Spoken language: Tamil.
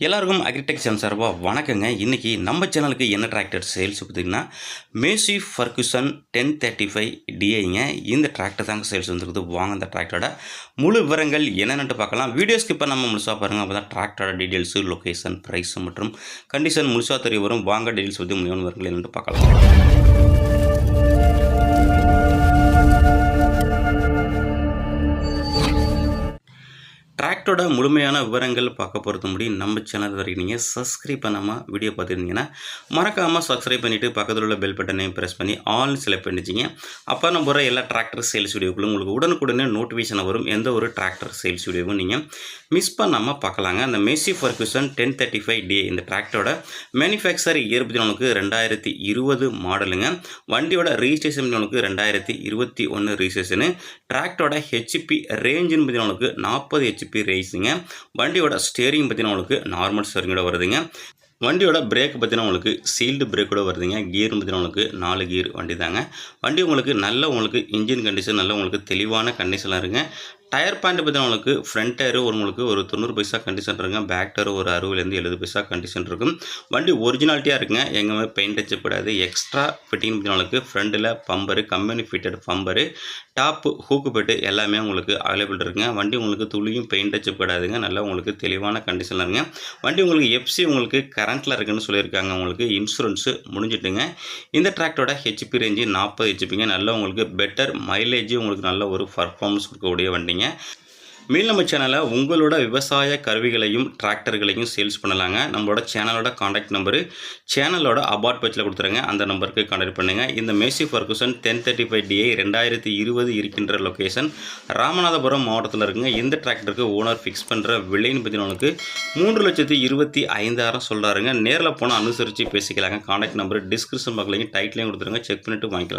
எல்லாருக்கும் அக்ரிடெக் சேனல் சார்பாக வணக்கங்க. இன்றைக்கி நம்ம சேனலுக்கு என்ன டிராக்டர் சேல்ஸ் பார்த்திங்கன்னா மேசி ஃபர்குசன் 1035 டிஐங்க. இந்த டிராக்டர் தாங்க சேல்ஸ் வந்துருக்குது. வாங்க இந்த டிராக்டரோட முழு விவரங்கள் என்னென்னு பார்க்கலாம். வீடியோ ஸ்கிப் பண்ணாமல் முழுசாக பாருங்கள். அப்போ தான் டிராக்டரோட டீட்டெயில்ஸு, லொக்கேஷன், ப்ரைஸ் மற்றும் கண்டிஷன் முழுசாக தெரிய வரும். வாங்க டீட்டெயில்ஸ் பற்றி முழுமையான விவரங்கள் என்னென்னு பார்க்கலாம். டிராக்டரோட முழுமையான விவரங்கள் பார்க்க போகிறது முடியும். நம்ம சேனல் வரைக்கும் நீங்கள் சப்ஸ்கிரைப் பண்ணாமல் வீடியோ பார்த்துருந்தீங்கன்னா மறக்காமல் சப்ஸ்கிரைப் பண்ணிவிட்டு பக்கத்தில் உள்ள பெல் பட்டனையும் ப்ரெஸ் பண்ணி ஆல் செலக்ட் பண்ணிச்சிங்க. அப்போ நம்ம போகிற எல்லா டிராக்டர் சேல்ஸ் வீடியோக்குள்ளும் உங்களுக்கு உடனுக்குடனே நோட்டிஃபிகேஷன் வரும். எந்த ஒரு டிராக்டர் சேல்ஸ் வீடியோவும் நீங்கள் மிஸ் பண்ணாமல் பார்க்கலாங்க. அந்த மேசி ஃபர்குசன் 1035 டிஐ இந்த டிராக்டரோட மேனுஃபேக்சர் இயர் பற்றி 2020 மாடலுங்க. வண்டியோட ரிஜிஸ்ட்ரேஷன் பற்றி 2021 ரிஜிஸ்ட்ரேஷனு. டிராக்டரோட ஹெச்பி ரேஞ்சுன்னு பற்றி 40 ஹெச்பி ரேஸுங்க. வண்டியோட ஸ்டேரிங் பார்த்தீங்கன்னா உங்களுக்கு நார்மல் ஸ்டேரிங்கோட வருதுங்க. வண்டியோட பிரேக் பார்த்தீங்கன்னா உங்களுக்கு சீல்டு பிரேக்கோட வருதுங்க. கியர் பார்த்தீங்கன்னா உங்களுக்கு 4 கியர் வண்டி தாங்க. வண்டி உங்களுக்கு இன்ஜின் கண்டிஷன் நல்ல உங்களுக்கு தெளிவான கண்டிஷனில் இருங்க. டயர் பாயிண்ட் பார்த்தீங்கன்னா உங்களுக்கு ஃப்ரண்ட் டயரு உங்களுக்கு ஒரு 90 பைசா கண்டிஷன் இருக்குங்க. பேக் டயரு ஒரு 60லேருந்து 70 பைசா கண்டிஷன் இருக்கும். வண்டி ஒரிஜினாலிட்டியாக இருக்குங்க. எங்கேயுமே பெயிண்ட் அடிச்சப்படாது. எக்ஸ்ட்ரா ஃபிட்டிங் பார்த்தீங்கன்னா உங்களுக்கு ஃப்ரண்டில் bumper, company fitted bumper, top hook பெட்டு எல்லாமே உங்களுக்கு அவைலபிள் இருக்குங்க. வண்டி உங்களுக்கு துளியும் பெயிண்ட் அடிச்சப்படாதுங்க. நல்லா உங்களுக்கு தெளிவான கண்டிஷனில் இருங்க. வண்டி உங்களுக்கு எஃப்சி உங்களுக்கு கரண்ட்டில் இருக்குன்னு சொல்லியிருக்காங்க. உங்களுக்கு இன்சூரன்ஸு முடிஞ்சிட்டுங்க. இந்த டிராக்டரோட ஹெச்பி ரேஞ்சு 40 ஹெச்பிங்க. நல்ல உங்களுக்கு பெட்டர் மைலேஜ் உங்களுக்கு நல்ல ஒரு பர்ஃபார்மன்ஸ் கொடுக்கக்கூடிய வண்டிங்க. மீண்டும் நம்ம சேனலில் உங்களோட விவசாய கருவிகளையும் டிராக்டர்களையும் சேல்ஸ் பண்ணலாங்க. நம்மளோட சேனலோட காண்டாக்ட் நம்பரு சேனலோட அபார்ட் பேஜில் கொடுத்துருங்க. அந்த நம்பருக்கு காண்டாக்ட் பண்ணுங்கள். இந்த மேசி ஃபர்குசன் 1035 டிஐ 2020 இருக்கின்ற லொக்கேஷன் ராமநாதபுரம் மாவட்டத்தில் இருக்குங்க. இந்த டிராக்டருக்கு ஓனர் ஃபிக்ஸ் பண்ணுற விலைன்னு பார்த்தீங்கன்னா 3,25,000 சொல்கிறாருங்க. நேரில் போனால் அனுசரித்து பேசிக்கலாங்க. காண்டாக்ட் நம்பர் டிஸ்கிரிப்ஷன் பக்கத்துலையும் டைட்லையும் கொடுத்துருங்க. செக் பண்ணிவிட்டு வாங்கிக்கலாங்க.